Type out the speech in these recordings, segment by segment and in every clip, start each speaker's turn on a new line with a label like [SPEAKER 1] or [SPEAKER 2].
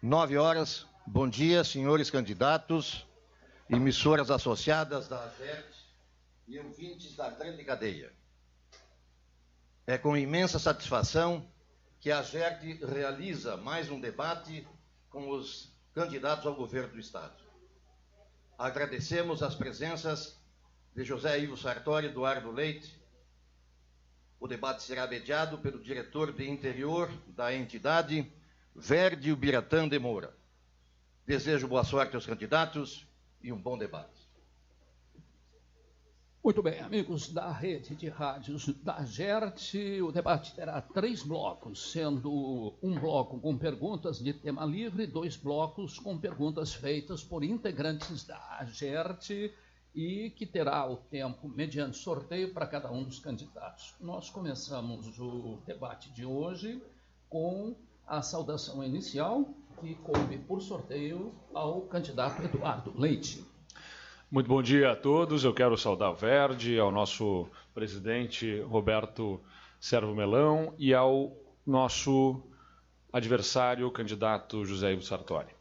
[SPEAKER 1] 9h. Bom dia, senhores candidatos, emissoras associadas da AGERT e ouvintes da grande cadeia. É com imensa satisfação que a AGERT realiza mais um debate com os candidatos ao governo do Estado. Agradecemos as presenças de José Ivo Sartori e Eduardo Leite. O debate será mediado pelo diretor de interior da entidade, Verde Ubiratã de Moura. Desejo boa sorte aos candidatos e um bom debate.
[SPEAKER 2] Muito bem, amigos da rede de rádios da AGERT, o debate terá 3 blocos, sendo um bloco com perguntas de tema livre, 2 blocos com perguntas feitas por integrantes da AGERT e que terá o tempo mediante sorteio para cada um dos candidatos. Nós começamos o debate de hoje com a saudação inicial, que coube por sorteio ao candidato Eduardo Leite.
[SPEAKER 3] Muito bom dia a todos. Eu quero saudar o Verde, ao nosso presidente Roberto Servo Melão e ao nosso adversário, o candidato José Ivo Sartori.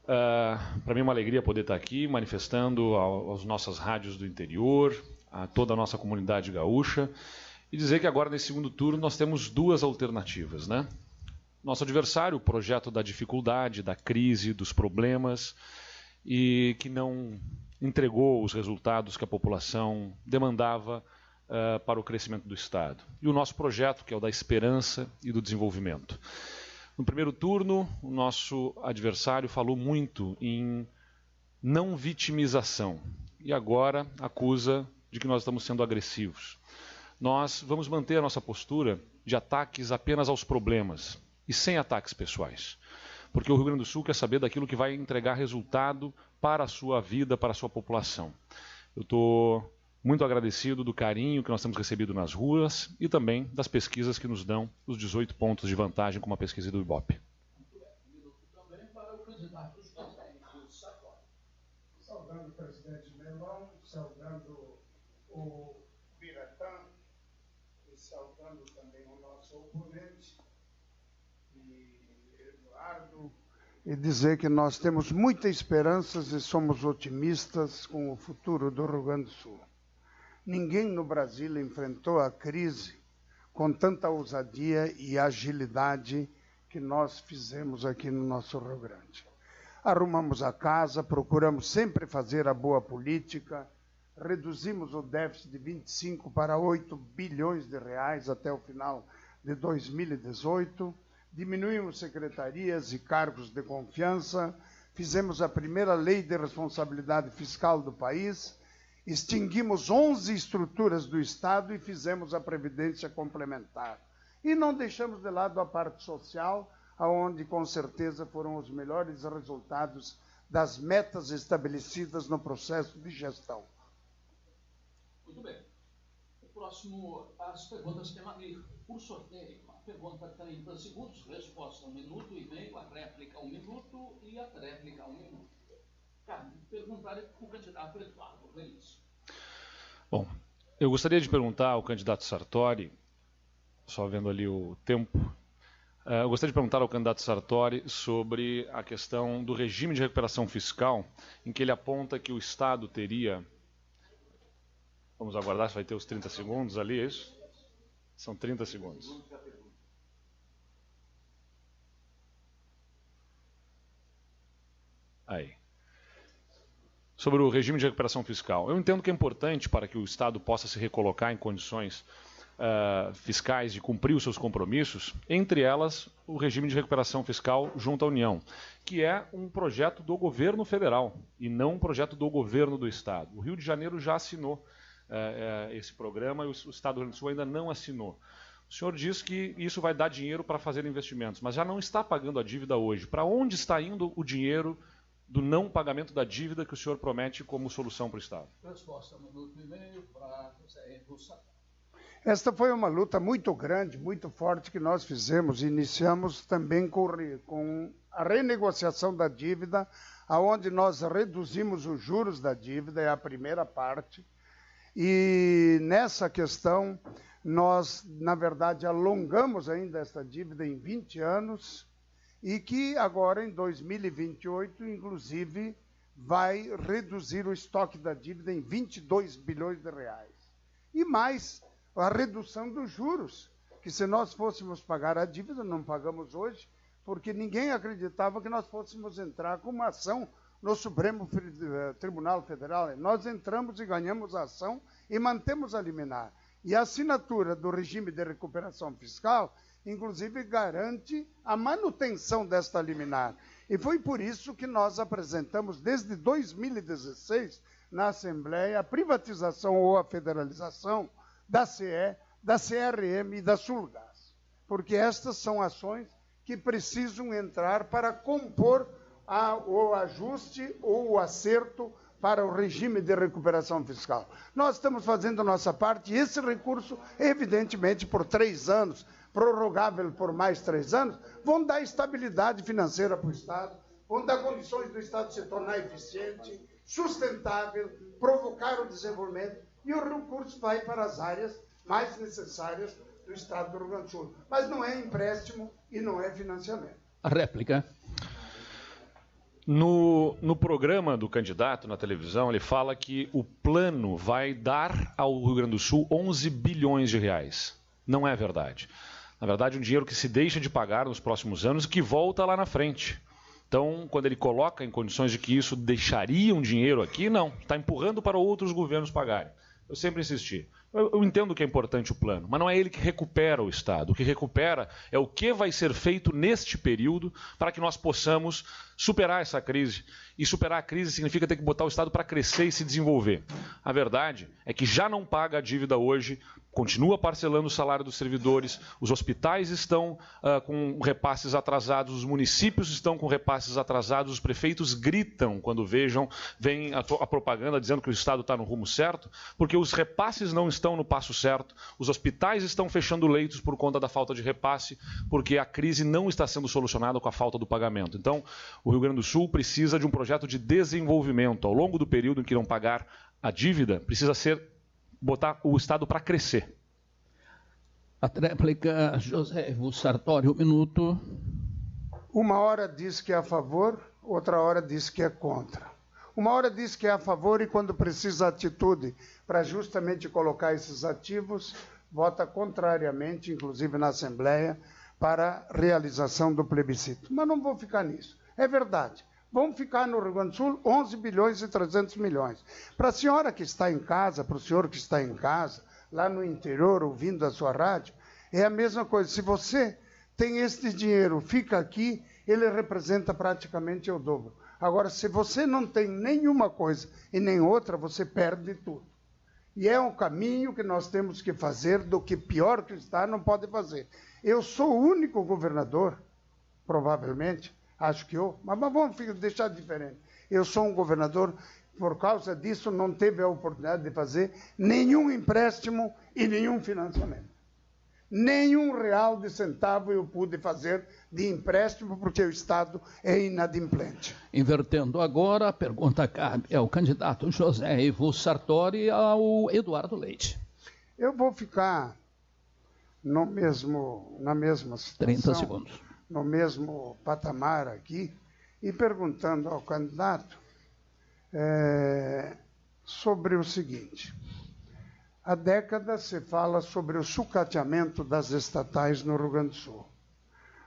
[SPEAKER 3] Para mim é uma alegria poder estar aqui manifestando às nossas rádios do interior, a toda a nossa comunidade gaúcha, e dizer que agora, nesse segundo turno, nós temos 2 alternativas, né? Nosso adversário, o projeto da dificuldade, da crise, dos problemas, e que não entregou os resultados que a população demandava para o crescimento do Estado. E o nosso projeto, que é o da esperança e do desenvolvimento. No primeiro turno, o nosso adversário falou muito em não vitimização, e agora acusa de que nós estamos sendo agressivos. Nós vamos manter a nossa postura de ataques apenas aos problemas, e sem ataques pessoais. Porque o Rio Grande do Sul quer saber daquilo que vai entregar resultado para a sua vida, para a sua população. Eu estou muito agradecido do carinho que nós temos recebido nas ruas e também das pesquisas que nos dão os 18 pontos de vantagem, como a pesquisa do Ibope.
[SPEAKER 2] Também para o candidato Sartori.
[SPEAKER 4] Saudando o presidente Melão, saudando o Biratã e saudando também o nosso oponente, Eduardo, e dizer que nós temos muitas esperanças e somos otimistas com o futuro do Rio Grande do Sul. Ninguém no Brasil enfrentou a crise com tanta ousadia e agilidade que nós fizemos aqui no nosso Rio Grande. Arrumamos a casa, procuramos sempre fazer a boa política, reduzimos o déficit de 25 para 8 bilhões de reais até o final de 2018, diminuímos secretarias e cargos de confiança, fizemos a primeira lei de responsabilidade fiscal do país, extinguimos 11 estruturas do Estado e fizemos a Previdência Complementar. E não deixamos de lado a parte social, onde com certeza foram os melhores resultados das metas estabelecidas no processo de gestão.
[SPEAKER 2] Muito bem. O próximo, as perguntas tema livre, por sorteio. A pergunta 30 segundos, resposta 1 minuto e meio, a réplica 1 minuto e a tréplica 1 minuto. Perguntar para o candidato Eduardo Leite.
[SPEAKER 3] Bom, eu gostaria de perguntar ao candidato Sartori, só vendo ali o tempo, eu gostaria de perguntar ao candidato Sartori sobre a questão do regime de recuperação fiscal, em que ele aponta que o Estado teria... Vamos aguardar se vai ter os 30 segundos ali, é isso? São 30 segundos. Aí. Sobre o regime de recuperação fiscal. Eu entendo que é importante para que o Estado possa se recolocar em condições fiscais de cumprir os seus compromissos, entre elas o regime de recuperação fiscal junto à União, que é um projeto do governo federal e não um projeto do governo do Estado. O Rio de Janeiro já assinou esse programa e o Estado do Rio Grande do Sul ainda não assinou. O senhor diz que isso vai dar dinheiro para fazer investimentos, mas já não está pagando a dívida hoje. Para onde está indo o dinheiro do não pagamento da dívida que o senhor promete como solução para o Estado?
[SPEAKER 2] Resposta 1 minuto e meio para José Ivo Sartori.
[SPEAKER 4] Esta foi uma luta muito grande, muito forte que nós fizemos. Iniciamos também com a renegociação da dívida, aonde nós reduzimos os juros da dívida, é a primeira parte. E nessa questão, nós, na verdade, alongamos ainda esta dívida em 20 anos e que agora, em 2028, inclusive, vai reduzir o estoque da dívida em 22 bilhões de reais. E mais a redução dos juros, que se nós fôssemos pagar a dívida, não pagamos hoje, porque ninguém acreditava que nós fôssemos entrar com uma ação no Supremo Tribunal Federal. Nós entramos e ganhamos a ação e mantemos a liminar. E a assinatura do regime de recuperação fiscal, inclusive, garante a manutenção desta liminar. E foi por isso que nós apresentamos, desde 2016, na Assembleia, a privatização ou a federalização da CE, da CRM e da Sulgás. Porque estas são ações que precisam entrar para compor o ajuste ou o acerto para o regime de recuperação fiscal. Nós estamos fazendo a nossa parte e esse recurso, evidentemente, por 3 anos, prorrogável por mais 3 anos, vão dar estabilidade financeira para o Estado, vão dar condições do Estado se tornar eficiente, sustentável, provocar o desenvolvimento, e o recurso vai para as áreas mais necessárias do Estado do Rio Grande do Sul. Mas não é empréstimo e não é financiamento.
[SPEAKER 2] A réplica.
[SPEAKER 3] No programa do candidato na televisão, ele fala que o plano vai dar ao Rio Grande do Sul 11 bilhões de reais. Não é verdade. Na verdade, um dinheiro que se deixa de pagar nos próximos anos e que volta lá na frente. Então, quando ele coloca em condições de que isso deixaria um dinheiro aqui, não. Está empurrando para outros governos pagarem. Eu sempre insisti. Eu entendo que é importante o plano, mas não é ele que recupera o Estado. O que recupera é o que vai ser feito neste período para que nós possamos superar essa crise. E superar a crise significa ter que botar o Estado para crescer e se desenvolver. A verdade é que já não paga a dívida hoje, continua parcelando o salário dos servidores, os hospitais estão com repasses atrasados, os municípios estão com repasses atrasados, os prefeitos gritam quando vem a propaganda dizendo que o Estado está no rumo certo, porque os repasses não estão no passo certo, os hospitais estão fechando leitos por conta da falta de repasse, porque a crise não está sendo solucionada com a falta do pagamento. Então, o Rio Grande do Sul precisa de um projeto de desenvolvimento. Ao longo do período em que não pagar a dívida, precisa botar o Estado para crescer.
[SPEAKER 2] A réplica, José Ivo Sartori, 1 minuto.
[SPEAKER 4] Uma hora diz que é a favor, outra hora diz que é contra. Uma hora diz que é a favor e, quando precisa atitude para justamente colocar esses ativos, vota contrariamente, inclusive na Assembleia, para a realização do plebiscito. Mas não vou ficar nisso. É verdade. Vamos ficar no Rio Grande do Sul 11 bilhões e 300 milhões. Para a senhora que está em casa, para o senhor que está em casa, lá no interior, ouvindo a sua rádio, é a mesma coisa. Se você tem este dinheiro, fica aqui, ele representa praticamente o dobro. Agora, se você não tem nenhuma coisa e nem outra, você perde tudo. E é um caminho que nós temos que fazer, do que pior que está, não pode fazer. Eu sou o único governador, provavelmente, acho que mas vamos deixar diferente. Eu sou um governador, por causa disso, não teve a oportunidade de fazer nenhum empréstimo e nenhum financiamento. Nenhum real de centavo eu pude fazer de empréstimo, porque o Estado é inadimplente.
[SPEAKER 2] Invertendo agora, a pergunta cabe ao candidato José Ivo Sartori e ao Eduardo Leite.
[SPEAKER 4] Eu vou ficar na mesma situação,
[SPEAKER 2] 30 segundos.
[SPEAKER 4] No mesmo patamar aqui, e perguntando ao candidato sobre o seguinte. Há décadas se fala sobre o sucateamento das estatais no Rio Grande do Sul.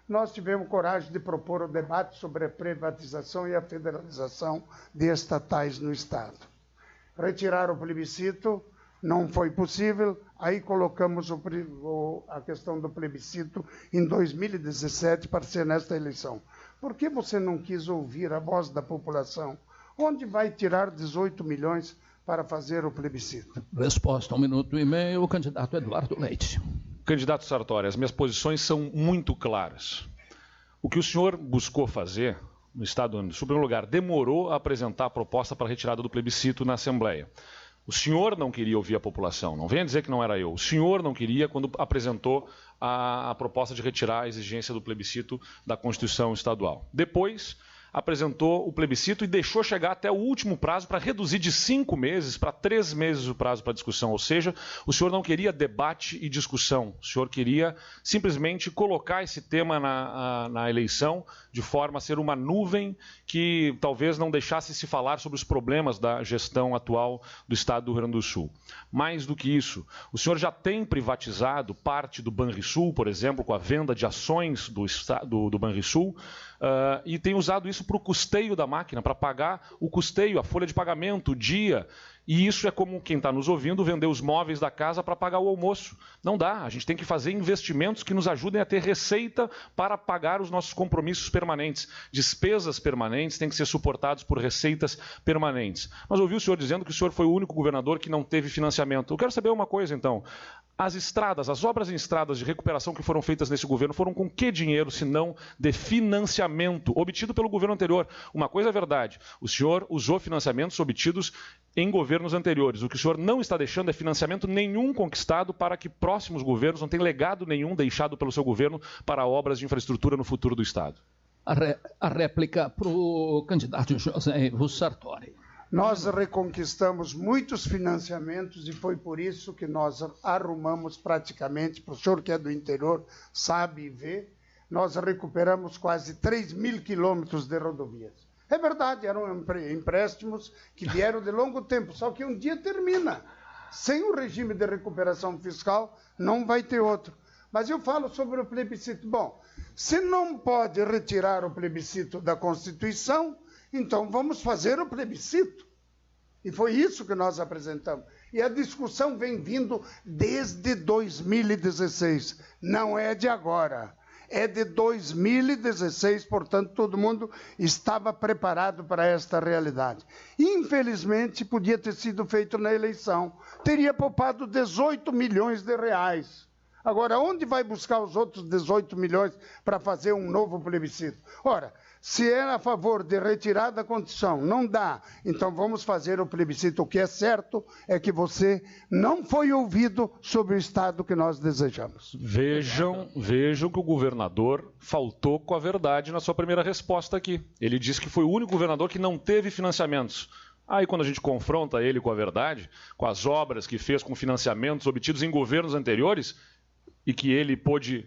[SPEAKER 4] Nós tivemos coragem de propor o debate sobre a privatização e a federalização de estatais no Estado. Retirar o plebiscito não foi possível, aí colocamos a questão do plebiscito em 2017 para ser nesta eleição. Por que você não quis ouvir a voz da população? Onde vai tirar 18 milhões para fazer o plebiscito?
[SPEAKER 2] Resposta, 1 minuto e meio, o candidato Eduardo Leite.
[SPEAKER 3] Candidato Sartori, as minhas posições são muito claras. O que o senhor buscou fazer no Estado do Rio Grande do Sul, em primeiro lugar, demorou a apresentar a proposta para a retirada do plebiscito na Assembleia. O senhor não queria ouvir a população, não venha dizer que não era eu. O senhor não queria quando apresentou a proposta de retirar a exigência do plebiscito da Constituição Estadual. Depois, apresentou o plebiscito e deixou chegar até o último prazo para reduzir de 5 meses para 3 meses o prazo para discussão. Ou seja, o senhor não queria debate e discussão. O senhor queria simplesmente colocar esse tema na eleição de forma a ser uma nuvem que talvez não deixasse se falar sobre os problemas da gestão atual do Estado do Rio Grande do Sul. Mais do que isso, o senhor já tem privatizado parte do Banrisul, por exemplo, com a venda de ações do Banrisul, e tem usado isso para o custeio da máquina, para pagar o custeio, a folha de pagamento, o dia. E isso é como quem está nos ouvindo vender os móveis da casa para pagar o almoço. Não dá, a gente tem que fazer investimentos que nos ajudem a ter receita para pagar os nossos compromissos permanentes. Despesas permanentes têm que ser suportados por receitas permanentes. Mas ouvi o senhor dizendo que o senhor foi o único governador que não teve financiamento. Eu quero saber uma coisa, então. As estradas, as obras em estradas de recuperação que foram feitas nesse governo foram com que dinheiro, se não de financiamento obtido pelo governo anterior? Uma coisa é verdade, o senhor usou financiamentos obtidos em governos anteriores. O que o senhor não está deixando é financiamento nenhum conquistado para que próximos governos não tenham legado nenhum deixado pelo seu governo para obras de infraestrutura no futuro do Estado.
[SPEAKER 2] A réplica para o candidato José Sartori.
[SPEAKER 4] Nós reconquistamos muitos financiamentos e foi por isso que nós arrumamos praticamente, para o senhor que é do interior, sabe e vê, nós recuperamos quase 3.000 quilômetros de rodovias. É verdade, eram empréstimos que vieram de longo tempo, só que um dia termina. Sem o regime de recuperação fiscal, não vai ter outro. Mas eu falo sobre o plebiscito. Bom, se não pode retirar o plebiscito da Constituição, então vamos fazer o plebiscito. E foi isso que nós apresentamos. E a discussão vem vindo desde 2016. Não é de agora. É de 2016, portanto, todo mundo estava preparado para esta realidade. Infelizmente, podia ter sido feito na eleição. Teria poupado 18 milhões de reais. Agora, onde vai buscar os outros 18 milhões para fazer um novo plebiscito? Ora, se é a favor de retirar da Constituição, não dá, então vamos fazer o plebiscito. O que é certo é que você não foi ouvido sobre o Estado que nós desejamos.
[SPEAKER 3] Vejam que o governador faltou com a verdade na sua primeira resposta aqui. Ele disse que foi o único governador que não teve financiamentos. Aí, quando a gente confronta ele com a verdade, com as obras que fez com financiamentos obtidos em governos anteriores, e que ele pôde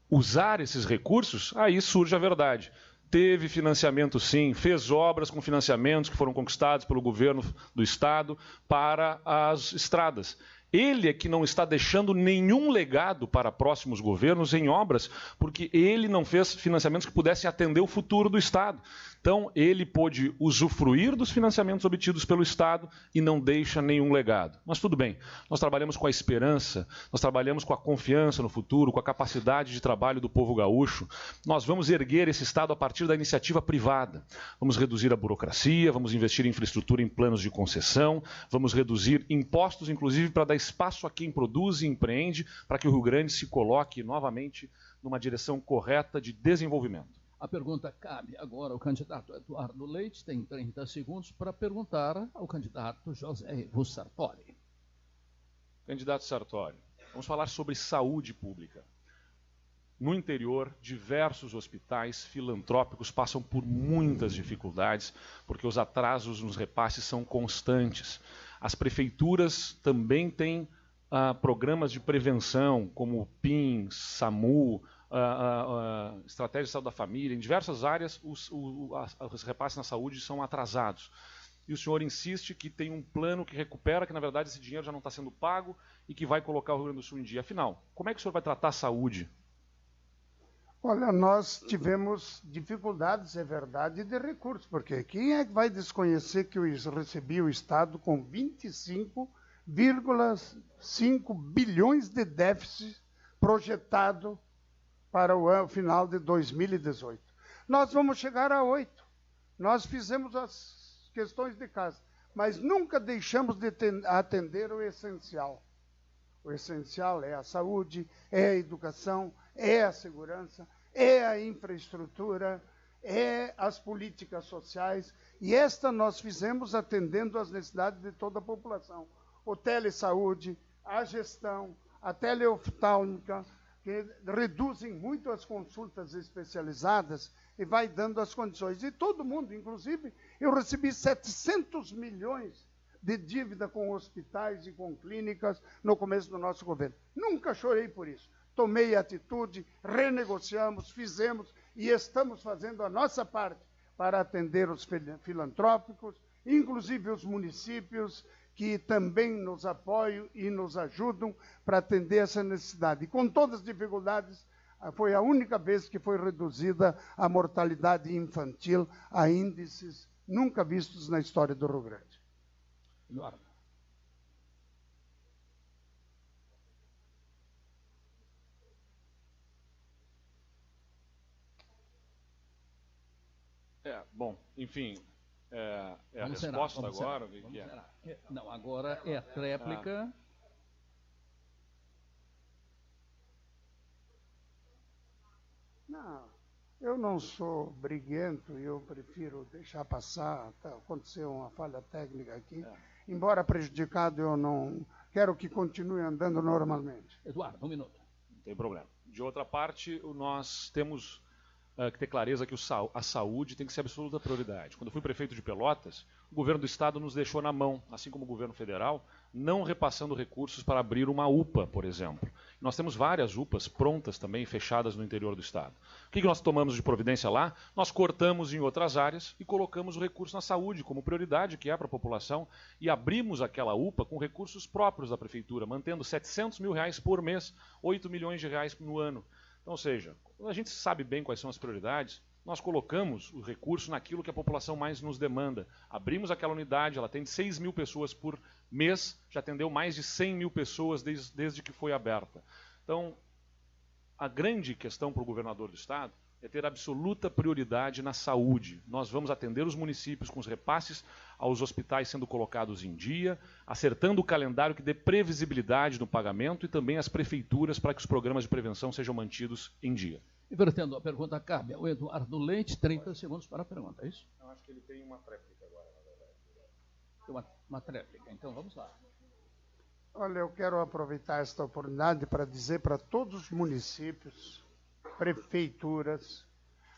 [SPEAKER 3] usar esses recursos, aí surge a verdade. Teve financiamento sim, fez obras com financiamentos que foram conquistados pelo governo do Estado para as estradas. Ele é que não está deixando nenhum legado para próximos governos em obras, porque ele não fez financiamentos que pudessem atender o futuro do Estado. Então, ele pôde usufruir dos financiamentos obtidos pelo Estado e não deixa nenhum legado. Mas tudo bem, nós trabalhamos com a esperança, nós trabalhamos com a confiança no futuro, com a capacidade de trabalho do povo gaúcho. Nós vamos erguer esse Estado a partir da iniciativa privada. Vamos reduzir a burocracia, vamos investir em infraestrutura em planos de concessão, vamos reduzir impostos, inclusive, para dar espaço a quem produz e empreende, para que o Rio Grande se coloque novamente numa direção correta de desenvolvimento.
[SPEAKER 2] A pergunta cabe agora ao candidato Eduardo Leite, tem 30 segundos para perguntar ao candidato José Sartori.
[SPEAKER 3] Candidato Sartori, vamos falar sobre saúde pública. No interior, diversos hospitais filantrópicos passam por muitas dificuldades, porque os atrasos nos repasses são constantes. As prefeituras também têm programas de prevenção, como o PIN, SAMU, estratégia de saúde da família. Em diversas áreas, os repasses na saúde são atrasados. E o senhor insiste que tem um plano que recupera, que na verdade esse dinheiro já não está sendo pago e que vai colocar o Rio Grande do Sul em dia. Afinal, como é que o senhor vai tratar a saúde?
[SPEAKER 4] Olha, nós tivemos dificuldades, é verdade, de recursos, porque quem é que vai desconhecer que eu recebi o Estado com 25,5 bilhões de déficit projetado para o ano final de 2018. Nós vamos chegar a 8. Nós fizemos as questões de casa, mas nunca deixamos de atender o essencial. O essencial é a saúde, é a educação, é a segurança, é a infraestrutura, é as políticas sociais, e esta nós fizemos atendendo às necessidades de toda a população. O telesaúde, a gestão, a teleoftálmica, que reduzem muito as consultas especializadas e vai dando as condições. E todo mundo, inclusive, eu recebi 700 milhões de dívida com hospitais e com clínicas no começo do nosso governo. Nunca chorei por isso. Tomei atitude, renegociamos, fizemos e estamos fazendo a nossa parte para atender os filantrópicos, inclusive os municípios que também nos apoiam e nos ajudam para atender essa necessidade. E com todas as dificuldades, foi a única vez que foi reduzida a mortalidade infantil a índices nunca vistos na história do Rio Grande.
[SPEAKER 2] Eduardo.
[SPEAKER 3] Bom, enfim, a resposta agora?
[SPEAKER 2] Não, agora é a tréplica.
[SPEAKER 4] Não, eu não sou briguento, eu prefiro deixar passar, aconteceu uma falha técnica aqui. Embora prejudicado, eu não quero que continue andando normalmente.
[SPEAKER 2] Eduardo, 1 minuto.
[SPEAKER 3] Não tem problema. De outra parte, nós temos que ter clareza que a saúde tem que ser absoluta prioridade. Quando eu fui prefeito de Pelotas, o governo do estado nos deixou na mão, assim como o governo federal, não repassando recursos para abrir uma UPA, por exemplo. Nós temos várias UPAs prontas também, fechadas no interior do estado. O que nós tomamos de providência lá? Nós cortamos em outras áreas e colocamos o recurso na saúde como prioridade, que é para a população, e abrimos aquela UPA com recursos próprios da prefeitura, mantendo R$700 mil por mês, R$8 milhões no ano. Então, ou seja, a gente sabe bem quais são as prioridades, nós colocamos o recurso naquilo que a população mais nos demanda. Abrimos aquela unidade, ela atende 6 mil pessoas por mês, já atendeu mais de 100 mil pessoas desde que foi aberta. Então, a grande questão para o governador do estado é ter absoluta prioridade na saúde. Nós vamos atender os municípios com os repasses aos hospitais sendo colocados em dia, acertando o calendário que dê previsibilidade no pagamento e também as prefeituras para que os programas de prevenção sejam mantidos em dia.
[SPEAKER 2] Invertendo a pergunta, cabe ao Eduardo Leite, 30 segundos para a pergunta, é isso?
[SPEAKER 3] Eu acho que ele tem uma tréplica agora, na verdade.
[SPEAKER 2] Tem uma tréplica, então vamos lá.
[SPEAKER 4] Olha, eu quero aproveitar esta oportunidade para dizer para todos os municípios, prefeituras,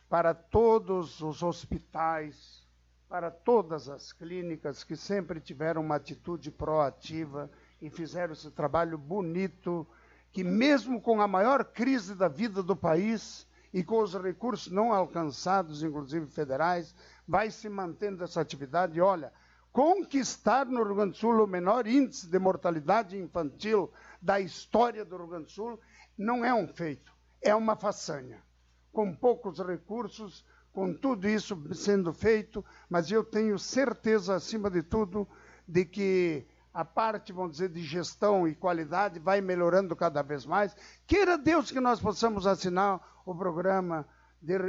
[SPEAKER 4] para todos os hospitais, para todas as clínicas que sempre tiveram uma atitude proativa e fizeram esse trabalho bonito, que mesmo com a maior crise da vida do país e com os recursos não alcançados, inclusive federais, vai se mantendo essa atividade. E olha, conquistar no Rio Grande do Sul o menor índice de mortalidade infantil da história do Rio Grande do Sul não é um feito, é uma façanha. Com poucos recursos, com tudo isso sendo feito, mas eu tenho certeza, acima de tudo, de que a parte, vamos dizer, de gestão e qualidade vai melhorando cada vez mais. Queira Deus que nós possamos assinar o programa,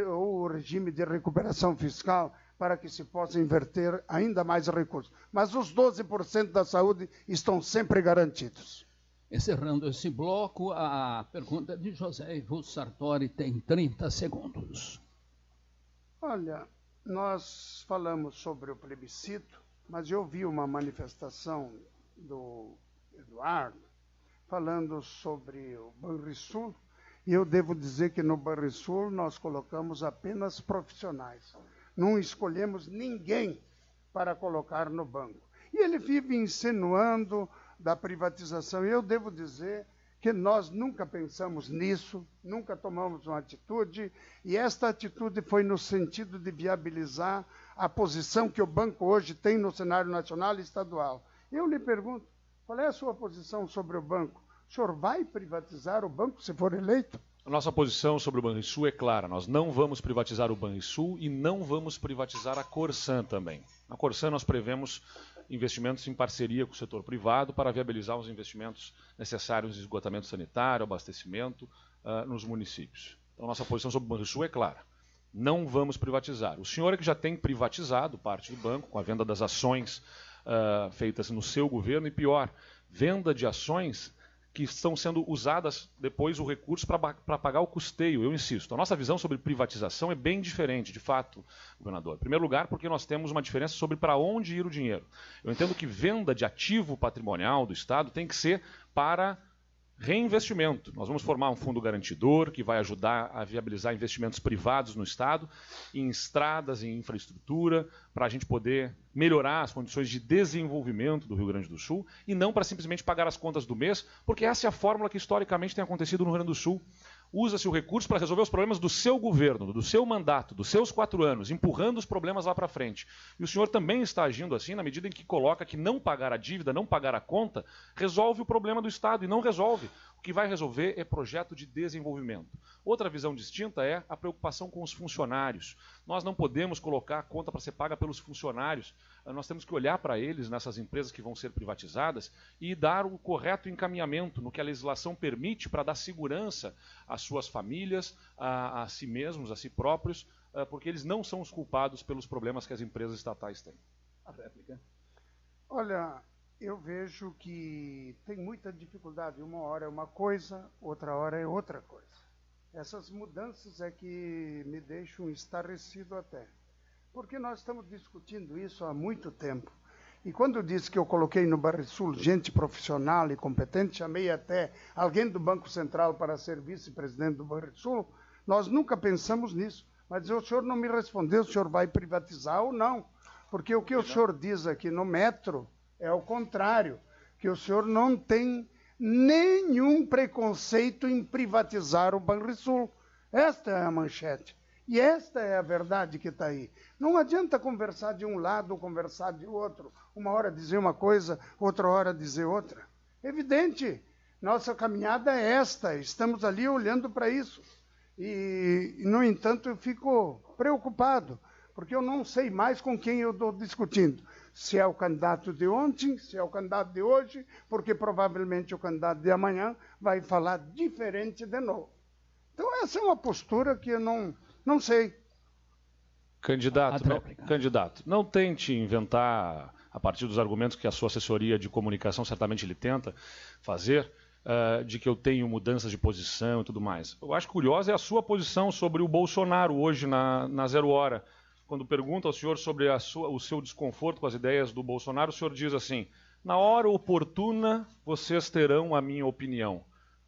[SPEAKER 4] o regime de recuperação fiscal, para que se possa inverter ainda mais recursos. Mas os 12% da saúde estão sempre garantidos.
[SPEAKER 2] Encerrando esse bloco, a pergunta de José Ivo Sartori tem 30 segundos.
[SPEAKER 4] Olha, nós falamos sobre o plebiscito, mas eu vi uma manifestação do Eduardo falando sobre o Banrisul, e eu devo dizer que no Banrisul nós colocamos apenas profissionais. Não escolhemos ninguém para colocar no banco. E ele vive insinuando da privatização. E eu devo dizer que nós nunca pensamos nisso, nunca tomamos uma atitude, e esta atitude foi no sentido de viabilizar a posição que o banco hoje tem no cenário nacional e estadual. Eu lhe pergunto, qual é a sua posição sobre o banco? O senhor vai privatizar o banco se for eleito?
[SPEAKER 3] A nossa posição sobre o Banrisul é clara, nós não vamos privatizar o Banrisul e não vamos privatizar a Corsan também. Na Corsan nós prevemos investimentos em parceria com o setor privado para viabilizar os investimentos necessários em esgotamento sanitário, abastecimento nos municípios. Então nossa posição sobre o Banrisul é clara, não vamos privatizar. O senhor é que já tem privatizado parte do banco com a venda das ações feitas no seu governo e pior, venda de ações que estão sendo usadas depois o recurso para pagar o custeio. Eu insisto, a nossa visão sobre privatização é bem diferente, de fato, governador. Em primeiro lugar, porque nós temos uma diferença sobre para onde ir o dinheiro. Eu entendo que venda de ativo patrimonial do Estado tem que ser para reinvestimento. Nós vamos formar um fundo garantidor que vai ajudar a viabilizar investimentos privados no Estado, em estradas, em infraestrutura, para a gente poder melhorar as condições de desenvolvimento do Rio Grande do Sul e não para simplesmente pagar as contas do mês, porque essa é a fórmula que historicamente tem acontecido no Rio Grande do Sul. Usa-se o recurso para resolver os problemas do seu governo, do seu mandato, dos seus 4 anos, empurrando os problemas lá para frente. E o senhor também está agindo assim na medida em que coloca que não pagar a dívida, não pagar a conta, resolve o problema do Estado, e não resolve. O que vai resolver é projeto de desenvolvimento. Outra visão distinta é a preocupação com os funcionários. Nós não podemos colocar a conta para ser paga pelos funcionários. Nós temos que olhar para eles, nessas empresas que vão ser privatizadas, e dar o correto encaminhamento no que a legislação permite para dar segurança às suas famílias, a si mesmos, a si próprios, porque eles não são os culpados pelos problemas que as empresas estatais têm.
[SPEAKER 2] A réplica.
[SPEAKER 4] Olha, eu vejo que tem muita dificuldade. Uma hora é uma coisa, outra hora é outra coisa. Essas mudanças é que me deixam estarrecido até. Porque nós estamos discutindo isso há muito tempo. E quando eu disse que eu coloquei no Banrisul gente profissional e competente, chamei até alguém do Banco Central para ser vice-presidente do Banrisul, nós nunca pensamos nisso. Mas o senhor não me respondeu se o senhor vai privatizar ou não. Porque o que o senhor diz aqui no metro é o contrário, que o senhor não tem nenhum preconceito em privatizar o Banrisul. Esta é a manchete. E esta é a verdade que está aí. Não adianta conversar de um lado ou conversar de outro. Uma hora dizer uma coisa, outra hora dizer outra. Evidente, nossa caminhada é esta. Estamos ali olhando para isso. E, no entanto, eu fico preocupado, porque eu não sei mais com quem eu estou discutindo. Se é o candidato de ontem, se é o candidato de hoje, porque provavelmente o candidato de amanhã vai falar diferente de novo. Então, essa é uma postura que eu não sei.
[SPEAKER 3] Candidato, não tente inventar, a partir dos argumentos que a sua assessoria de comunicação certamente lhe tenta fazer, de que eu tenho mudanças de posição e tudo mais. Eu acho curiosa é a sua posição sobre o Bolsonaro hoje na Zero Hora. Quando pergunta ao senhor sobre o seu desconforto com as ideias do Bolsonaro, o senhor diz assim: na hora oportuna vocês terão a minha opinião.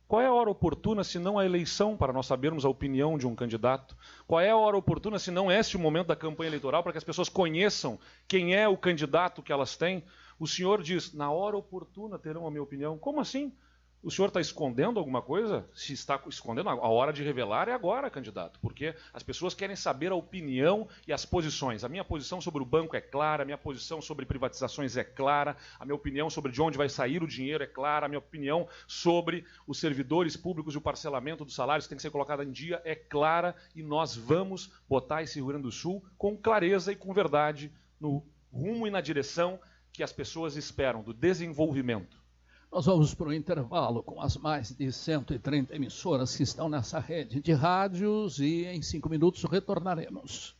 [SPEAKER 3] Qual é a hora oportuna se não a eleição para nós sabermos a opinião de um candidato? Qual é a hora oportuna se não este o momento da campanha eleitoral para que as pessoas conheçam quem é o candidato que elas têm? O senhor diz, na hora oportuna terão a minha opinião. Como assim? O senhor está escondendo alguma coisa? Se está escondendo, a hora de revelar é agora, candidato, porque as pessoas querem saber a opinião e as posições. A minha posição sobre o banco é clara, a minha posição sobre privatizações é clara, a minha opinião sobre de onde vai sair o dinheiro é clara, a minha opinião sobre os servidores públicos e o parcelamento dos salários que tem que ser colocado em dia é clara, e nós vamos botar esse Rio Grande do Sul com clareza e com verdade no rumo e na direção que as pessoas esperam, do desenvolvimento.
[SPEAKER 2] Nós vamos para o intervalo com as mais de 130 emissoras que estão nessa rede de rádios e em 5 minutos retornaremos.